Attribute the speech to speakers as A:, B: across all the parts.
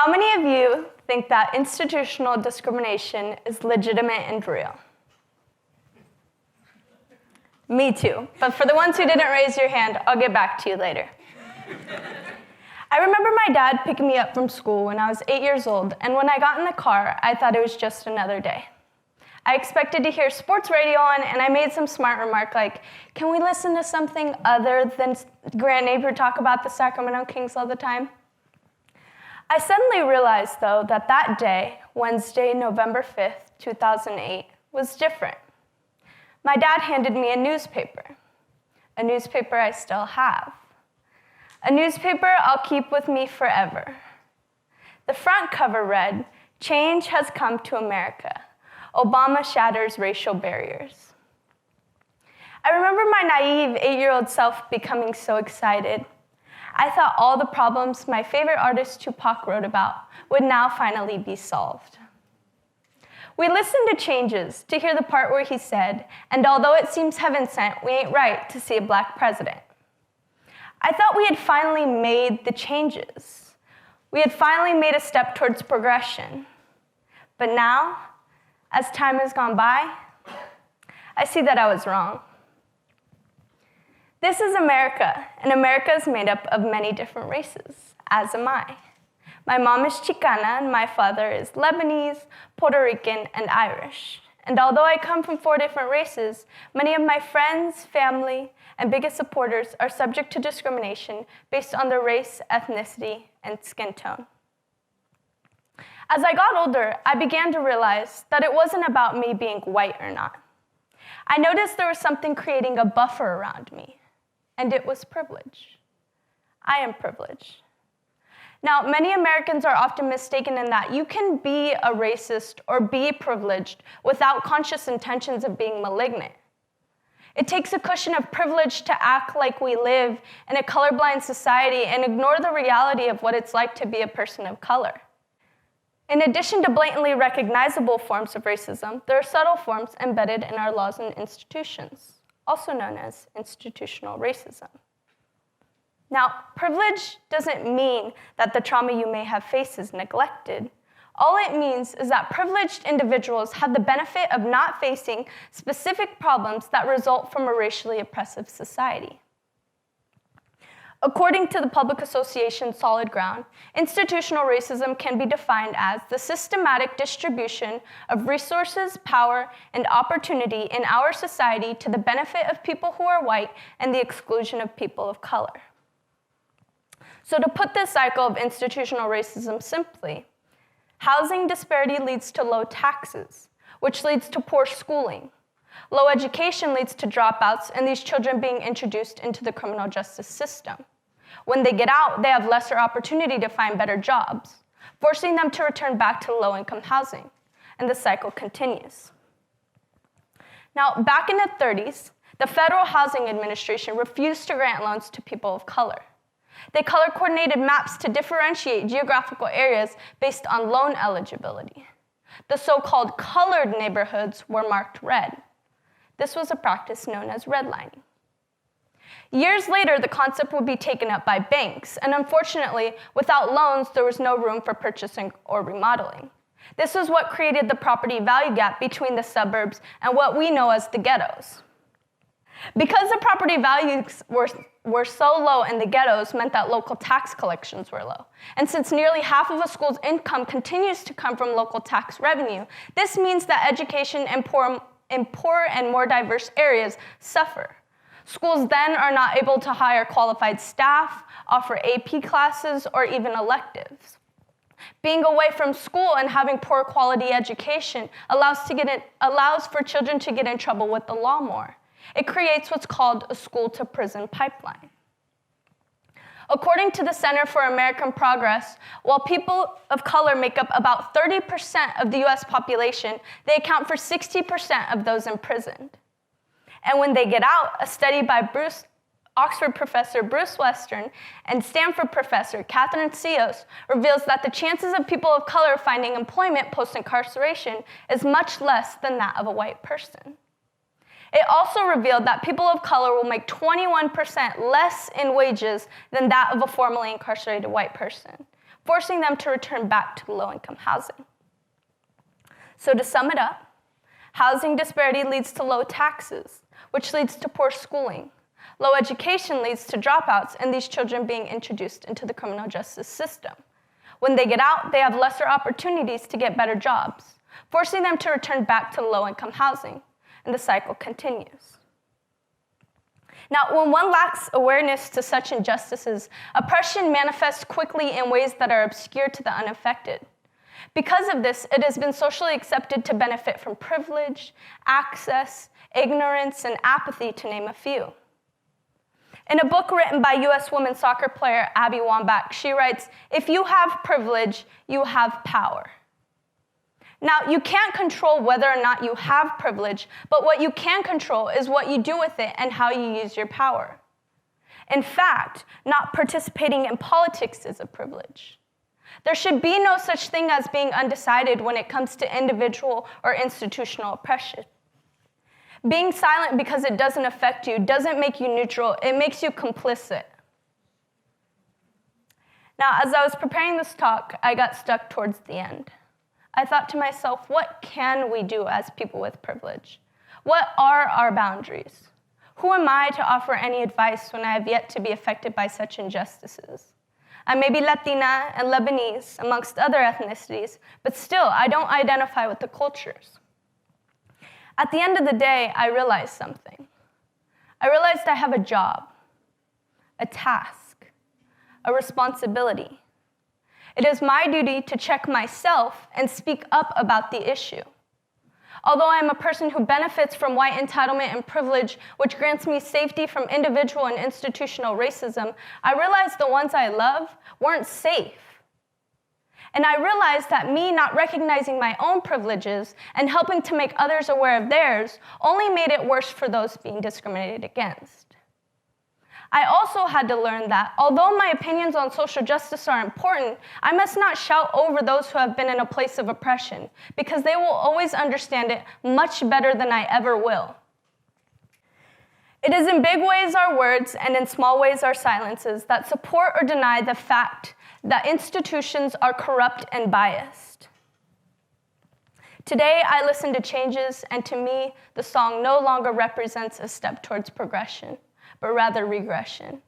A: How many of you think that institutional discrimination is legitimate and real? Me too, but for the ones who didn't raise your hand, I'll get back to you later. I remember my dad picking me up from school when I was 8 years old, and when I got in the car, I thought it was just another day. I expected to hear sports radio on, and I made some smart remark like, can we listen to something other than Grant Neighbor talk about the Sacramento Kings all the time? I suddenly realized, though, that that day, Wednesday, November 5th, 2008, was different. My dad handed me a newspaper I still have, a newspaper I'll keep with me forever. The front cover read, "Change has come to America. Obama shatters racial barriers." I remember my naive 8-year-old self becoming so excited. I thought all the problems my favorite artist Tupac wrote about would now finally be solved. We listened to Changes to hear the part where he said, "And although it seems heaven sent, we ain't right to see a black president." I thought we had finally made the changes. We had finally made a step towards progression. But now, as time has gone by, I see that I was wrong. This is America, and America is made up of many different races, as am I. My mom is Chicana, and my father is Lebanese, Puerto Rican, and Irish. And although I come from 4 different races, many of my friends, family, and biggest supporters are subject to discrimination based on their race, ethnicity, and skin tone. As I got older, I began to realize that it wasn't about me being white or not. I noticed there was something creating a buffer around me, and it was privilege. I am privileged. Now, many Americans are often mistaken in that you can be a racist or be privileged without conscious intentions of being malignant. It takes a cushion of privilege to act like we live in a colorblind society and ignore the reality of what it's like to be a person of color. In addition to blatantly recognizable forms of racism, there are subtle forms embedded in our laws and institutions, also known as institutional racism. Now, privilege doesn't mean that the trauma you may have faced is neglected. All it means is that privileged individuals have the benefit of not facing specific problems that result from a racially oppressive society. According to the Public Association Solid Ground, institutional racism can be defined as the systematic distribution of resources, power, and opportunity in our society to the benefit of people who are white and the exclusion of people of color. So to put this cycle of institutional racism simply, housing disparity leads to low taxes, which leads to poor schooling. Low education leads to dropouts and these children being introduced into the criminal justice system. When they get out, they have lesser opportunity to find better jobs, forcing them to return back to low-income housing, and the cycle continues. Now, back in the 30s, the Federal Housing Administration refused to grant loans to people of color. They color-coordinated maps to differentiate geographical areas based on loan eligibility. The so-called colored neighborhoods were marked red. This was a practice known as redlining. Years later, the concept would be taken up by banks, and unfortunately, without loans, there was no room for purchasing or remodeling. This was what created the property value gap between the suburbs and what we know as the ghettos. Because the property values were so low in the ghettos meant that local tax collections were low. And since nearly half of a school's income continues to come from local tax revenue, this means that education in poorer and more diverse areas suffer. Schools then are not able to hire qualified staff, offer AP classes, or even electives. Being away from school and having poor quality education allows for children to get in trouble with the law more. It creates what's called a school-to-prison pipeline. According to the Center for American Progress, while people of color make up about 30% of the US population, they account for 60% of those imprisoned. And when they get out, a study by Oxford professor Bruce Western and Stanford professor Catherine Seos reveals that the chances of people of color finding employment post-incarceration is much less than that of a white person. It also revealed that people of color will make 21% less in wages than that of a formerly incarcerated white person, forcing them to return back to low-income housing. So to sum it up, housing disparity leads to low taxes, which leads to poor schooling. Low education leads to dropouts and these children being introduced into the criminal justice system. When they get out, they have lesser opportunities to get better jobs, forcing them to return back to low-income housing, and the cycle continues. Now, when one lacks awareness to such injustices, oppression manifests quickly in ways that are obscure to the unaffected. Because of this, it has been socially accepted to benefit from privilege, access, ignorance, and apathy, to name a few. In a book written by U.S. women's soccer player Abby Wambach, she writes, "If you have privilege, you have power." Now, you can't control whether or not you have privilege, but what you can control is what you do with it and how you use your power. In fact, not participating in politics is a privilege. There should be no such thing as being undecided when it comes to individual or institutional oppression. Being silent because it doesn't affect you doesn't make you neutral, it makes you complicit. Now, as I was preparing this talk, I got stuck towards the end. I thought to myself, what can we do as people with privilege? What are our boundaries? Who am I to offer any advice when I have yet to be affected by such injustices? I may be Latina and Lebanese, amongst other ethnicities, but still, I don't identify with the cultures. At the end of the day, I realized something. I realized I have a job, a task, a responsibility. It is my duty to check myself and speak up about the issue. Although I am a person who benefits from white entitlement and privilege, which grants me safety from individual and institutional racism, I realized the ones I love weren't safe. And I realized that me not recognizing my own privileges and helping to make others aware of theirs only made it worse for those being discriminated against. I also had to learn that although my opinions on social justice are important, I must not shout over those who have been in a place of oppression, because they will always understand it much better than I ever will. It is in big ways our words and in small ways our silences that support or deny the fact that institutions are corrupt and biased. Today, I listen to Changes, and to me, the song no longer represents a step towards progression, but rather regression.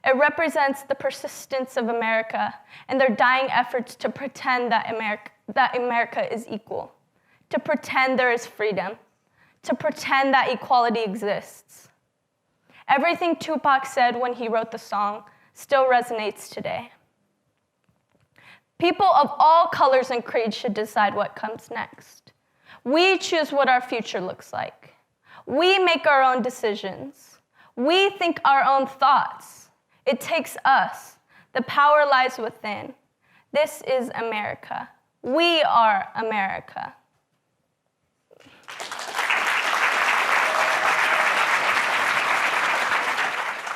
A: It represents the persistence of America and their dying efforts to pretend that America is equal, to pretend there is freedom, to pretend that equality exists. Everything Tupac said when he wrote the song still resonates today. People of all colors and creeds should decide what comes next. We choose what our future looks like. We make our own decisions. We think our own thoughts. It takes us. The power lies within. This is America. We are America.